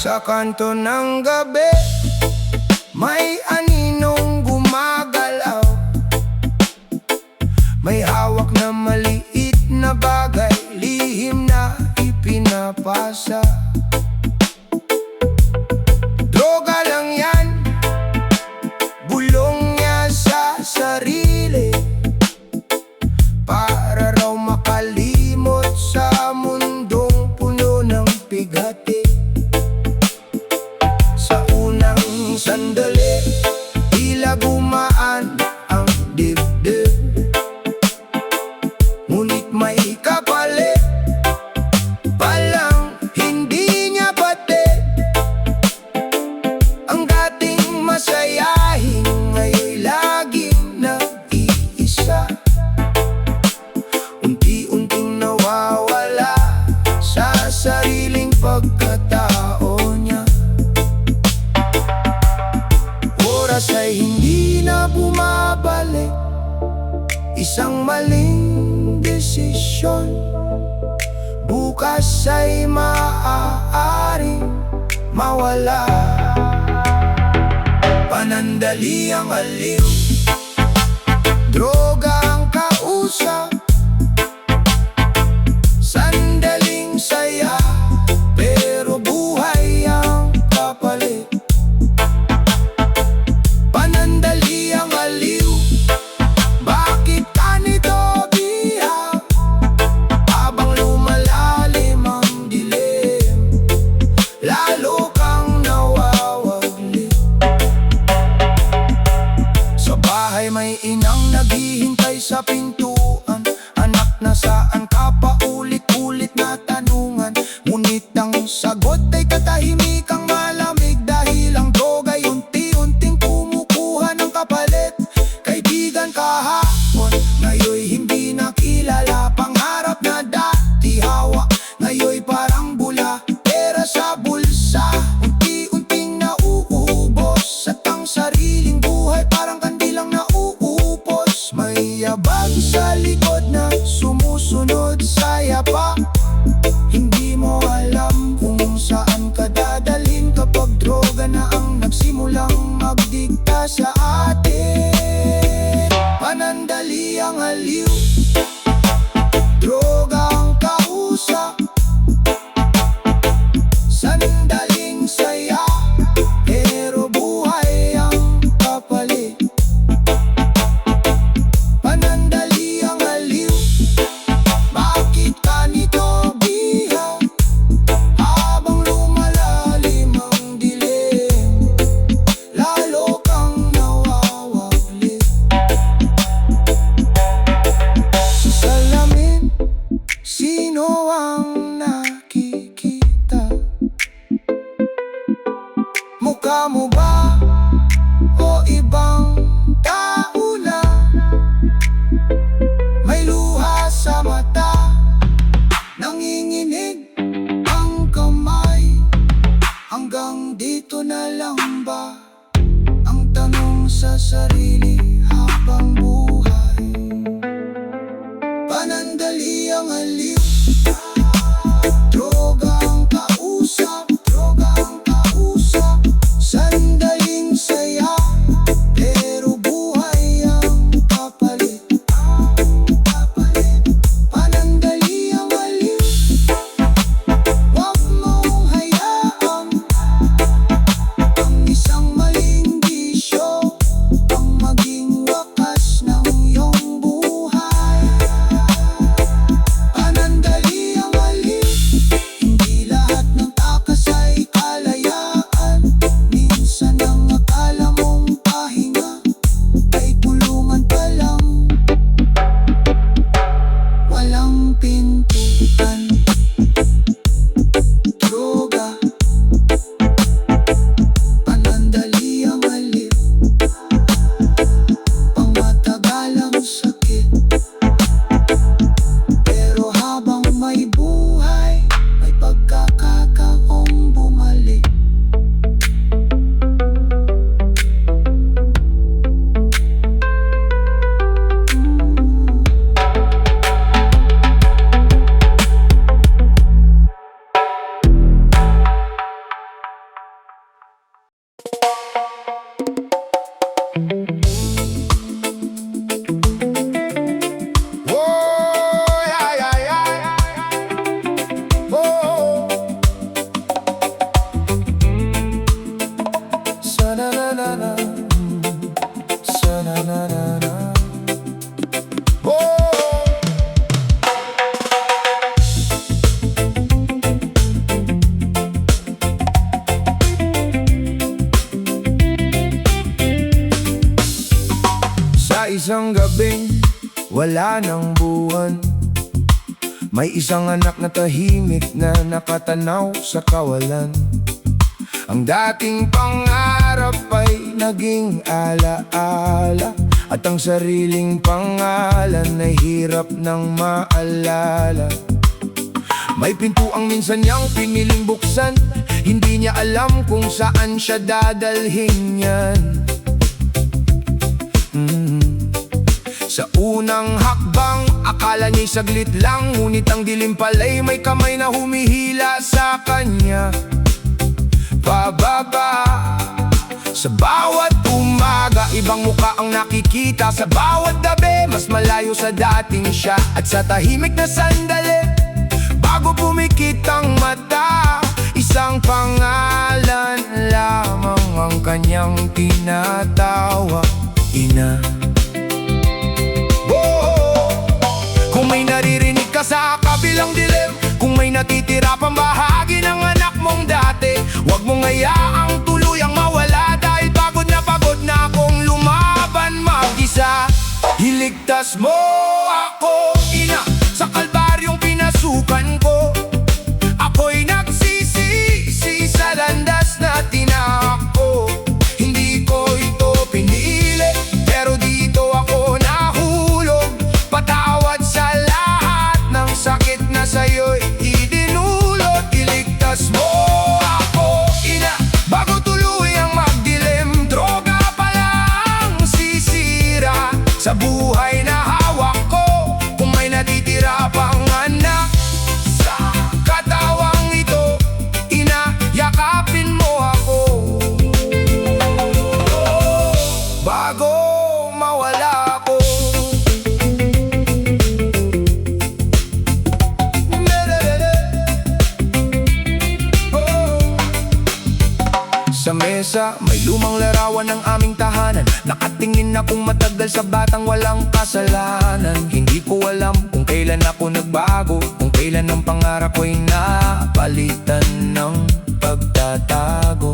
Sa kanto ng gabi, may aninong gumagalaw. May hawak na maliit na bagay, lihim na ipinapasa. Droga lang yan, bulong niya sa sarili, para raw makalimot sa mundong puno ng bigati. Sa unang sandali, tila gumaan ang dibdib, ngunit may kapalit palang hindi niya batid. Ang dating masayahin ngayon'y laging nag-iisa, unti-unting nawawala sa sariling pagkatao niya. Oras ay hindi na bumabalik, isang maling desisyon bukas ay maaaring mawala. Panandaliang aliw, droga ang kausap, sandaling saya, pero buhay ang kapalit. Panandaliang aliw, bakit ka nito bihag? Habang lumalalim ang dilim, lalo kang nawawaglit. Sa bahay may inang naghihintay sa pintuan, anak na saan ka pa, ulit-ulit na tanungan. Ngunit ang sagot ay katahimikang malamig, dahil ang droga'y unti-unting kumukuha ng kapalit. Kaibigan kahapon, ngayon'y hindi nakilala. Pangarap na dati hawak, ngayon'y parang bula. Pera sa bulsa, unti-unting nauubos, at ang sariling buhay parang kandilang nauupos. May yabag sa likod na sumusunod sa yapak, hindi mo alam kung saan ka dadalhin kapag droga na ang nagsimulang magdikta sa atin. Panandaliang aliw, droga ang kausap, sandaling saya, pero buhay ang kapalit. Panandaliang aliw, bakit ka nito bihag? Habang lumalalim ang dilim, lalo kang nawawaglit. Sa salamin, sino ang nakikita? Mukha mo ba o ibang tao na? May luha sa mata, nanginginig ang kamay. Hanggang dito na lang ba ang tanong sa sarili habang buhay? Panandaliang aliw, droga ang kausap, sandaling saya, pero buhay ang kapalit. Panandaliang aliw, wag mong hayaan ang isang maling bisyo ang maging wakas ng iyong buhay. Panandaliang wala ng buwan. May isang anak na tahimik na nakatanaw sa kawalan. Ang dating pangarap ay naging alaala, at ang sariling pangalan ay hirap ng maalala. May pintuang minsan niyang piniling buksan, hindi niya alam kung saan siya dadalhin yan. Sa unang hakbang, akala niya'y saglit lang, ngunit ang dilim pala'y may kamay na humihila sa kanya pababa. Sa bawat umaga, ibang muka ang nakikita. Sa bawat gabi, mas malayo sa dating siya. At sa tahimik na sandali, bago pumikit ang mata, isang pangalan lamang ang kanyang tinatawa: Ina. Kung may naririnig ka sa kabilang dilim, kung may natitira pang bahagi ng anak mong dati, huwag mong hayaang tuluyang mawala, dahil pagod na akong lumaban mag-isa. Iligtas mo ako, Ina, sa kalbaryong pinasukan ko. Ako'y nagsisisi sa landas na tinako. Hindi ko ito pinili, pero dito ako nahulog. Patawad sa lahat ng sakit na sa'yo'y idinulot. Iligtas mo ako, Ina, bago tuluyang magdilim. Droga pa lang sisira sa buhay na hawak ko. Kung may natitira pang anak sa katawang ito, Ina, yakapin mo ako bago mawala ako. Sa mesa, may lumang larawan ng aming tahanan. Nakatingin akong matagal sa batang walang kasalanan. Hindi ko alam kung kailan ako nagbago, kung kailan ang pangarap ko'y napalitan ng pagtatago.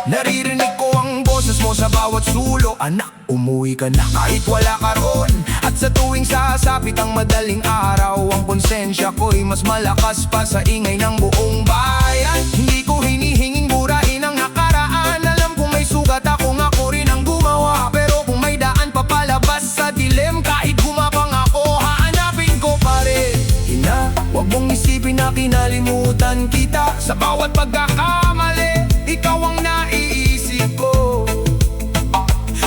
Naririnig ko ang boses mo sa bawat sulok: Anak, umuwi ka na kahit wala ka roon. At sa tuwing sasapit ang madaling araw, ang konsensya ko'y mas malakas pa sa ingay ng buong bayan. Hindi ko hinihinging burahin ang nakaraan. Alam kong may sugat ako rin ang gumawa. Pero kung may daan papalabas sa dilim, kahit gumapang ako, hahanapin ko pa rin. Ina, huwag mong isipin na kinalimutan kita. Sa bawat pagkakamali, ikaw ang naiisip ko.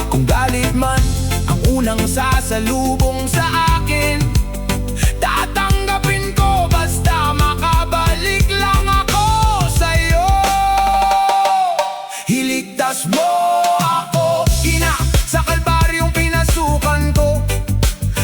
Kung galit man ang unang sasalubong sa akin, tatanggapin ko basta makabalik lang ako sa'yo. Iligtas mo ako, Ina, sa kalbaryong pinasukan ko.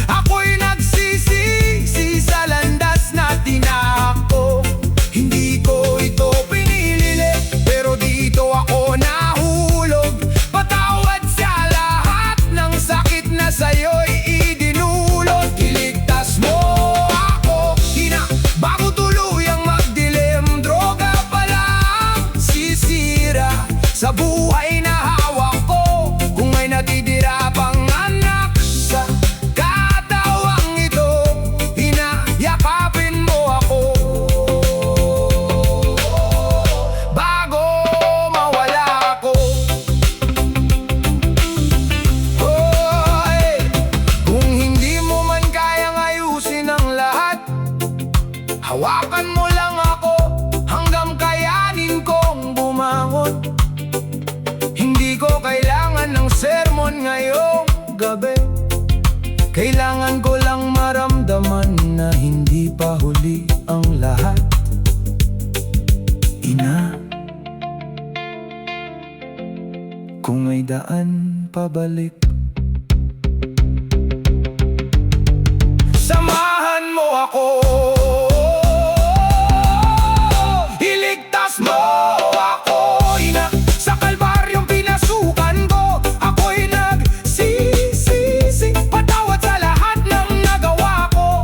Ako'y nagsisisi sa landas na tinako. Hindi ko ito pinili, pero dito ako nahulog. Patawad sa lahat ng sakit na sa'yo'y idinulot. Iligtas mo ako, Ina, bago tuluyang magdilim. Droga pa lang sisira sa buhay na hawak ko. Kung may natitira pang anak sa katawang ito, Ina, yakapin mo ako bago mawala ako. Kung hindi mo man kayang ayusin ang lahat, hawakan mo lang ako hanggang kayanin kong bumangon. Hindi ko kailangan ng sermon ngayong gabi. Kailangan ko lang maramdaman na hindi pa huli ang lahat. Ina, kung may daan pabalik, samahan mo ako. Iligtas mo ako, Ina, sa kalbaryong pinasukan ko. Ako'y nagsisisi, patawad sa lahat ng nagawa ko.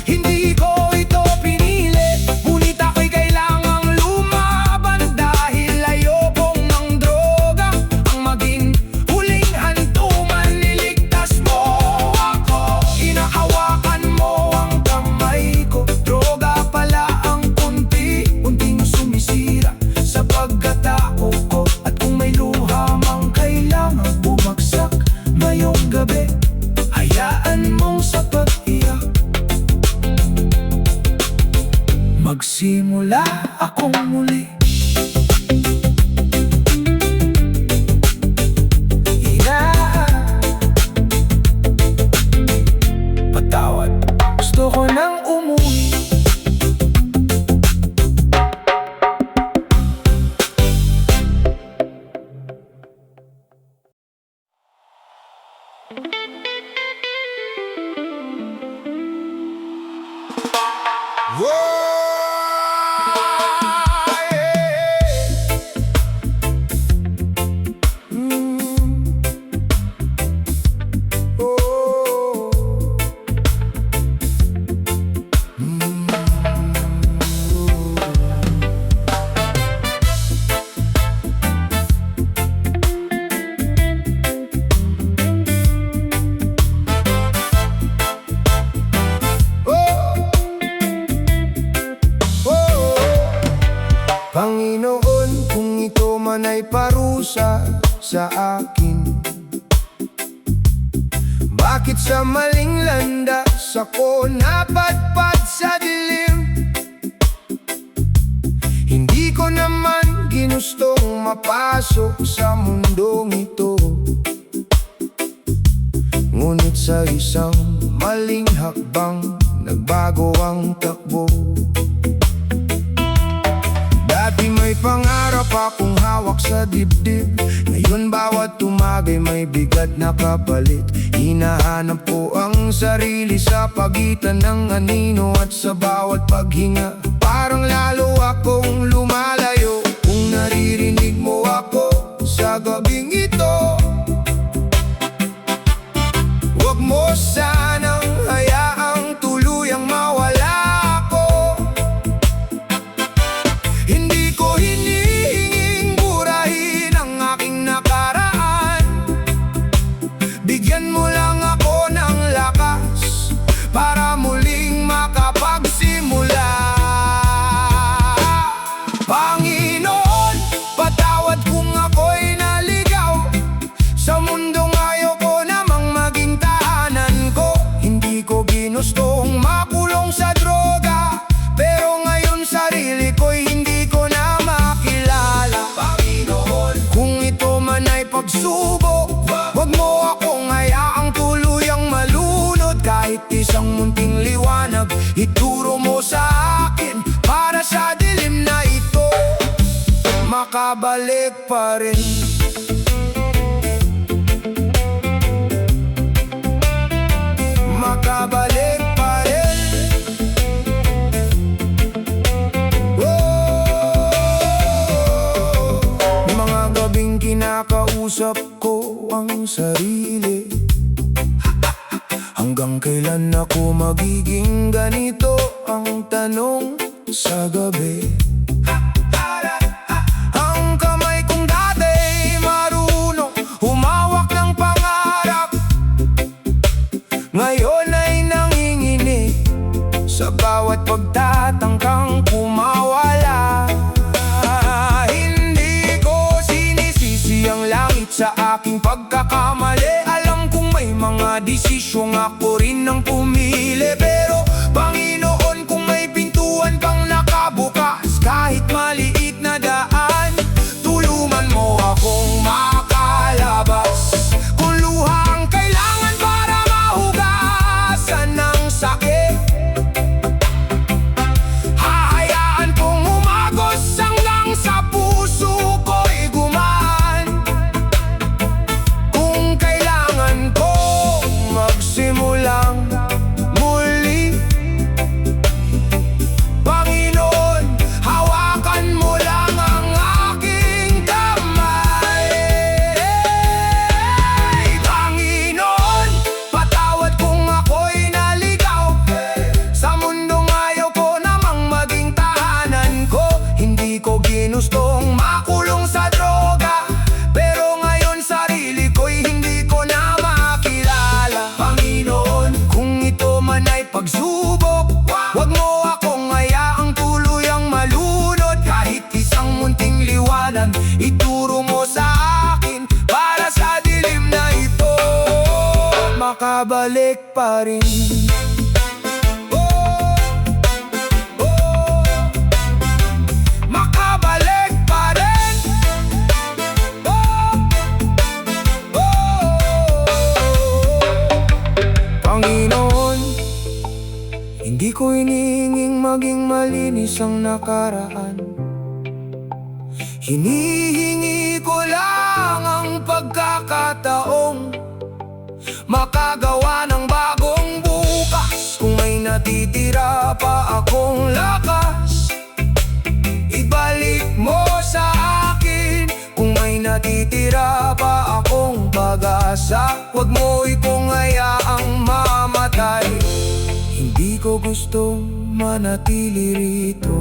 Hindi ko ito pinili, ngunit ako'y kailangang lumaban, dahil ayokong ng droga ang maging huling hantuman. Iligtas mo ako, akong muli. Patawad, gusto ko nang umuwi. Panginoon, kung ito man ay parusa sa akin, bakit sa maling landas ako napadpad sa dilim? Hindi ko naman ginustong mapasok sa mundong ito, ngunit sa isang maling hakbang nagbago ang takbo. Dati may pangarap akong hawak sa dibdib, ngayon bawat tumagay may bigat na kapalit. Hinahanap ko ang sarili sa pagitan ng anino at sa bawat paghinga, parang lalo akong lumalayo. Kung naririnig mo ako sa gabing ito, huwag mo sanang hayaang tuluyang mawala. Bigyan mo lang ako ng lakas para muling makapagsimula. Panginoon, patawad kung ako'y naligaw sa mundong ayaw ko namang maging tahanan ko. Hindi ko ginustong makulong sa droga, pero ngayon sarili ko'y hindi ko na makilala. Panginoon, kung ito man ay pagsubok, wag mo akong hayaang tuluyang malunod. Kahit isang munting liwanag, ituro mo sa akin para sa dilim na ito makabalik pa rin. Makabalik pa rin. Mga gabing kinakausap ko ang sarili, hanggang kailan ako magiging ganito? Ang tanong sa gabi. Ang kamay kong dati marunong humawak ng pangarap, ngayon ay nanginginig sa bawat pagtatangkang kumawala. Hindi ko sinisisi ang langit sa aking pagkakamali. Alam kong may mga desisyong ako rin ang pumili, pero Panginoon, kung may pintuan kang nakabukas, kahit maliit na daan, tulungan mo akong makalabas. Kung luha ang kailangan para mahugasan ng sakit, hahayaan kong umagos hanggang sa puso ko'y gumaan. Kung kailangan kong magsimulang muli, Panginoon, hawakan mo lang ang aking kamay. Panginoon, patawad kung ako'y naligaw sa mundong ayaw ko namang maging tahanan ko. Hindi ko ginustong makulong sa droga, pero ngayon sarili ko'y hindi ko na makilala. Panginoon, kung ito man ay pagsubok, wag mo akong hayaang tuluyang malunod. Kahit isang munting liwanag, ituro mo sa akin para sa dilim na ito makabalik pa rin. ang nakaraan. Hinihingi ko lang ang pagkakataong makagawa ng bagong bukas. Kung may natitira pa akong lakas, ibalik mo sa akin. Kung may natitira pa akong pag-asa, huwag mo ikong hayaang mamatay. Hindi ko gustong manatili rito.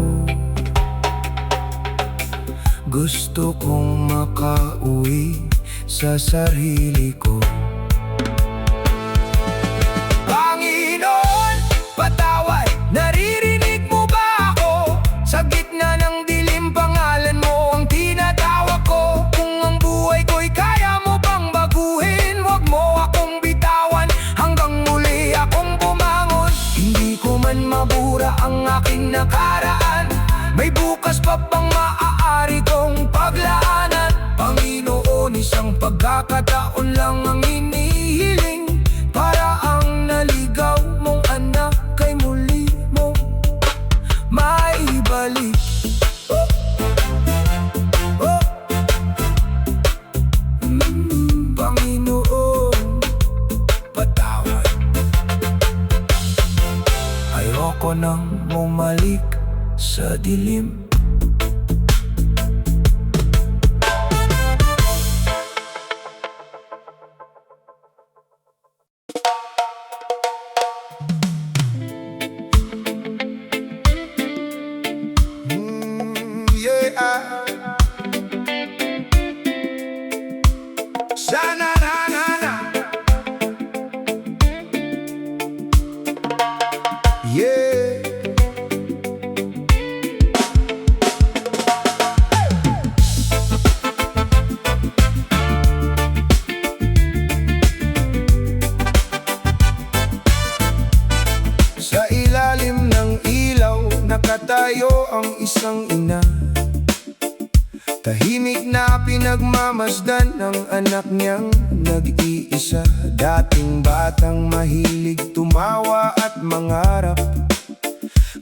Gusto kong makauwi sa sarili ko. Panginoon, patawad, naririnig mo ba ako? Sa gitna ng dilim, pangalan mo ang tinatawag ko. Kung ang buhay ko'y kaya mo bang baguhin, huwag mo akong bitawan hanggang muli akong bumangon. Hindi ko man mabura ang aking nakaraan, may bukas pa bang maaari kong paglaanan? Panginoon, isang pagkakataon lang ang inihiling, para ang naligaw mong anak kay muli mo maibalik. Panginoon, patawad. Ayoko nang bumalik sa dilim. Sha-na-na-na-na. Yeah. Sa ilalim ng ilaw, nakatayo ang isang ina. Tahimik na pinagmamasdan ng anak niyang nag-iisa. Dating batang mahilig tumawa at mangarap,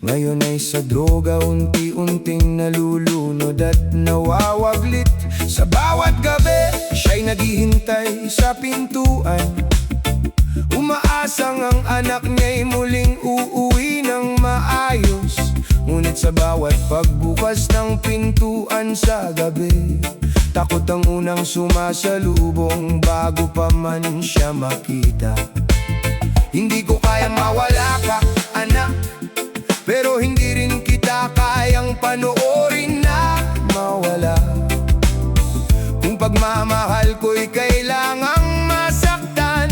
ngayon ay sa droga unti-unting nalulunod at nawawaglit. Sa bawat gabi, siya'y naghihintay sa pintuan, umaasang ang anak niya'y muling uuwi ng maayos. Ngunit sa bawat pagbukas ng pintuan sa gabi, takot ang unang sumasalubong bago pa man siya makita. Hindi ko kayang mawala ka, anak, pero hindi rin kita kayang panoorin na mawala. Kung pagmamahal ko'y kailangang masaktan,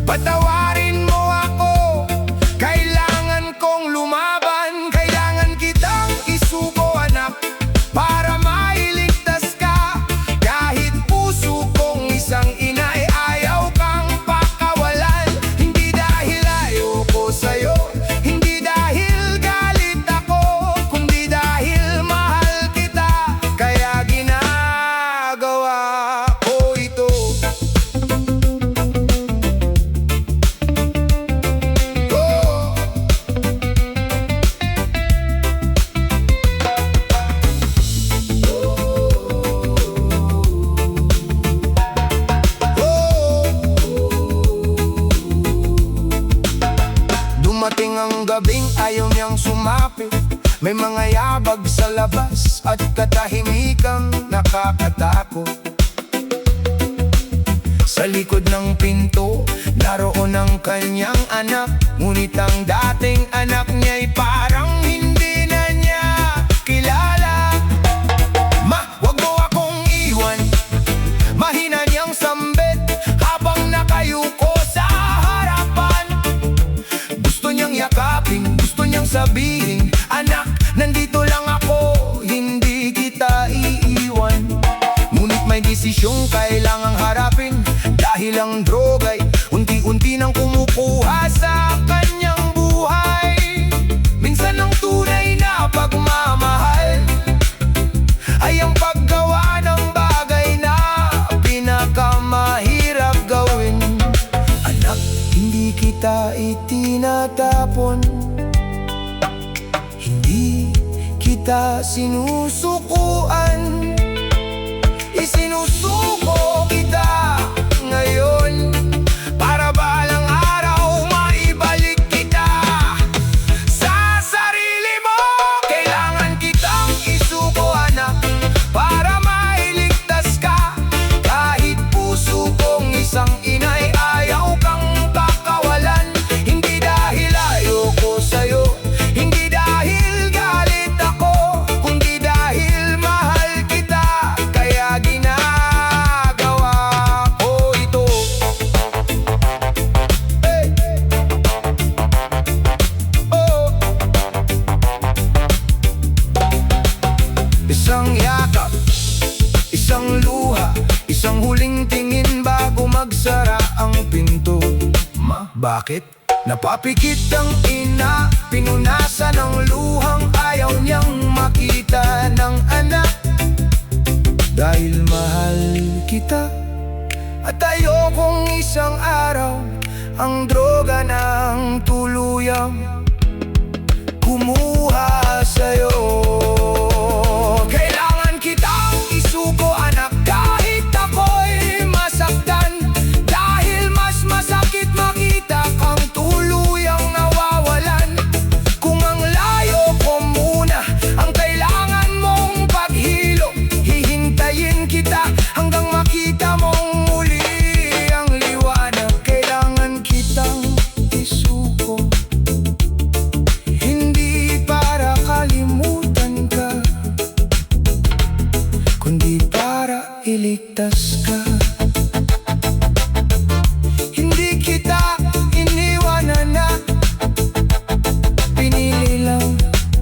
patawarin mo ako. Kailangan kong lumaban, kailangan kitang isuko, anak, para mailigtas ka. Kahit puso kong isang ina ay ayaw kang pakawalan. Hindi dahil ayoko sa'yo, hindi dahil galit ako, kundi dahil mahal kita, kaya ginagawa ko ito. Dumating ang gabing ayaw niyang sumapit, may mga yabag sa labas at katahimikang nakakatakot. Sa likod ng pinto, naroon ang kanyang anak, ngunit ang dating anak niya'y parang hindi na niya kilala. Ma, wag mo akong iwan, mahina niyang sambit habang nakayuko sa harapan. Gusto niyang yakapin, gusto niyang sabihin, anak, nandito lang ako, hindi kita iiwan. Ngunit may desisyong kailangang harapin, dahil ang droga'y unti-unti nang kumukuha sa kanyang buhay. Minsan ang tunay na pagmamahal ay ang paggawa ng bagay na pinakamahirap gawin. Anak, hindi kita itinatapon, hindi kita sinusukuan. Isinusuko kita ngayon para balang araw maibalik kita sa sarili mo. Kailangan kitang isuko, anak, para mailigtas ka. Kahit puso kong isang inay ayaw kang kakawalan. Hindi dahil ayoko sa'yo, hindi dahil galit ako, kundi dahil mahal kita. Kaya ginagawa ko ito. Hey. Oh. Isang yakap, isang luha, isang huling tingin bago magsara ang pinto. Bakit? Napapikit ang ina, pinunasan ng luhang ayaw niyang makita ng anak. Dahil mahal kita at ayokong isang araw ang droga ng tuluyang kumuha sa'yo. Kailangan kitang isuko, anak, kahit ako'y masaktan. Dahil mas masakit makita kang tuluyang nawawalan. Kung ang layo ko muna ang kailangan mong paghilo, hihintayin kita hanggang makita mong muli ang liwanag. Kailangan kitang isuko, hindi para kalimutan ka, kundi para iligtas ka. Hindi kita iniwanan na, pinili lang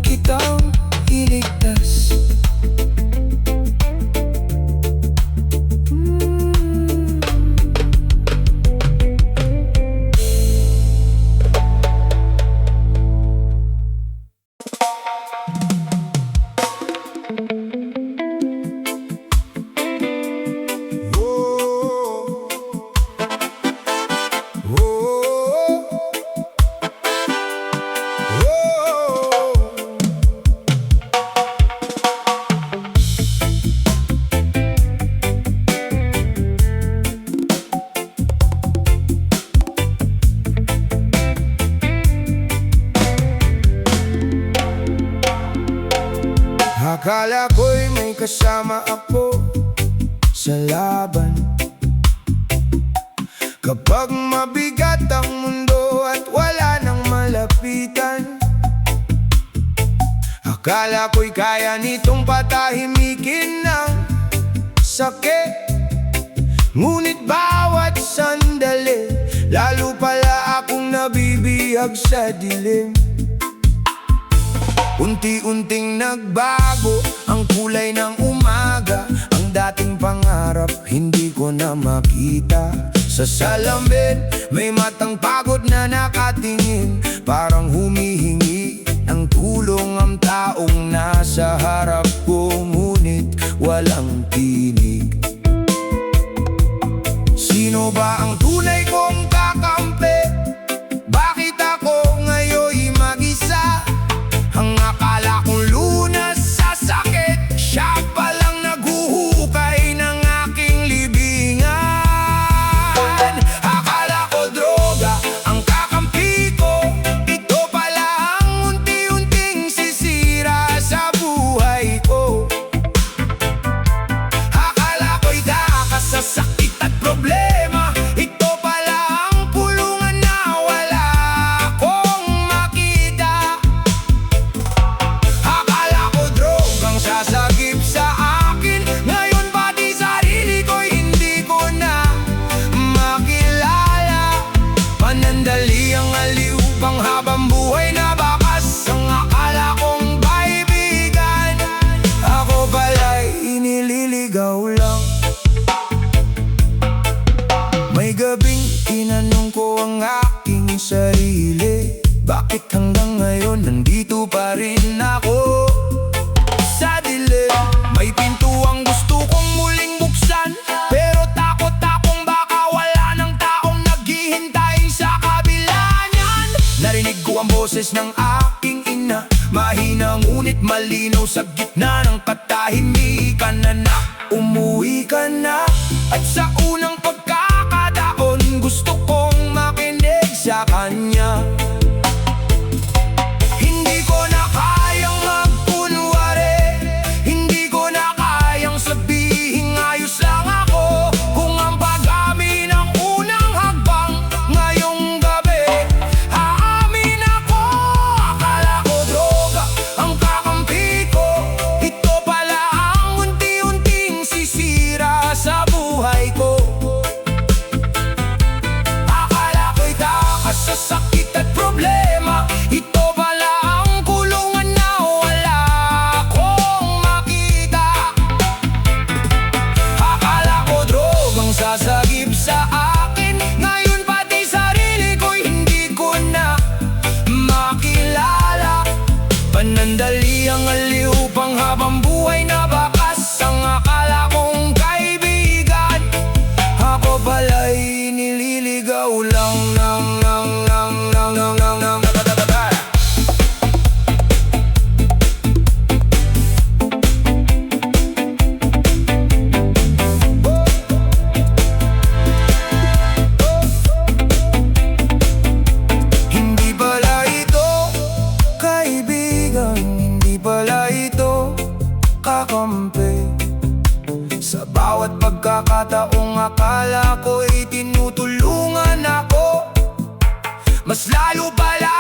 kitang iligtas. Akala ko'y may kasama ako sa laban. Kapag mabigat ang mundo at wala nang malapitan, akala ko'y kaya nitong patahimikin ng sakit. Ngunit bawat sandali, lalo pala akong nabibihag sa dilim. Unti-unting nagbago ang kulay ng umaga. Ang dating pangarap hindi ko na makita. Sa salamin may matang pagod na nakatingin, parang humihingi ng tulong ang taong nasa harap ko, ngunit walang tinig. Sino ba ang tunay kong kakampi? Bakit ako ngayon mag-isa? Ang akala kong lunas sa sakit, siya palang naghuhukay ng aking libingan. Akala ko droga ang kakampi ko, ito pala ang unti-unting sisira sa buhay ko. Akala ko'y dakas sa sakit at problema, ito pala ang pulungan na wala akong makita. Akala ko drogang sasagip sa akin, ngayon pati sarili ko'y hindi ko na makilala. Panandali ang aliw, panghabang buhay na bakas ang akala kong kaibigan. Ako pala'y inililigaw lang. May gabing tinanong ko ang aking sarili, bakit hanggang ngayon nandito pa rin ako sa dilim? May pintuang gusto kong muling buksan, pero takot akong baka wala ng taong naghihintay sa kabila niyan. Narinig ko ang boses ng aking ina, mahina ngunit malinaw sa gitna ng katahimikan. Anak, umuwi ka na. At sa unang pagkakataon, gusto kong makinig sa kanya. Hindi ko na kayang magkunwari, hindi ko na kayang sabihin ayos lang ako. Kung ang pag-amin ang unang hagbang ngayong gabi, aamin ako. Akala ko droga ang kakampi ko, ito pala ang unti-unting sisira sa buhay ko. Akala ko'y takas sa sakit at problema, ito pala ang kulungan na wala akong makita. Akala ko drogang sasagip sa akin, ngayon pati sarili ko'y hindi ko na makilala. Panandali ang aliw, panghabang buhay na bakas ang akala kong kaibigan. Ako pala'y nililigaw lang ng Hindi pala ito kaibigan, hindi pala ito kakampi. Sa bawat pagkakataong akala ko'y tinutulungan ako, mas lalo pala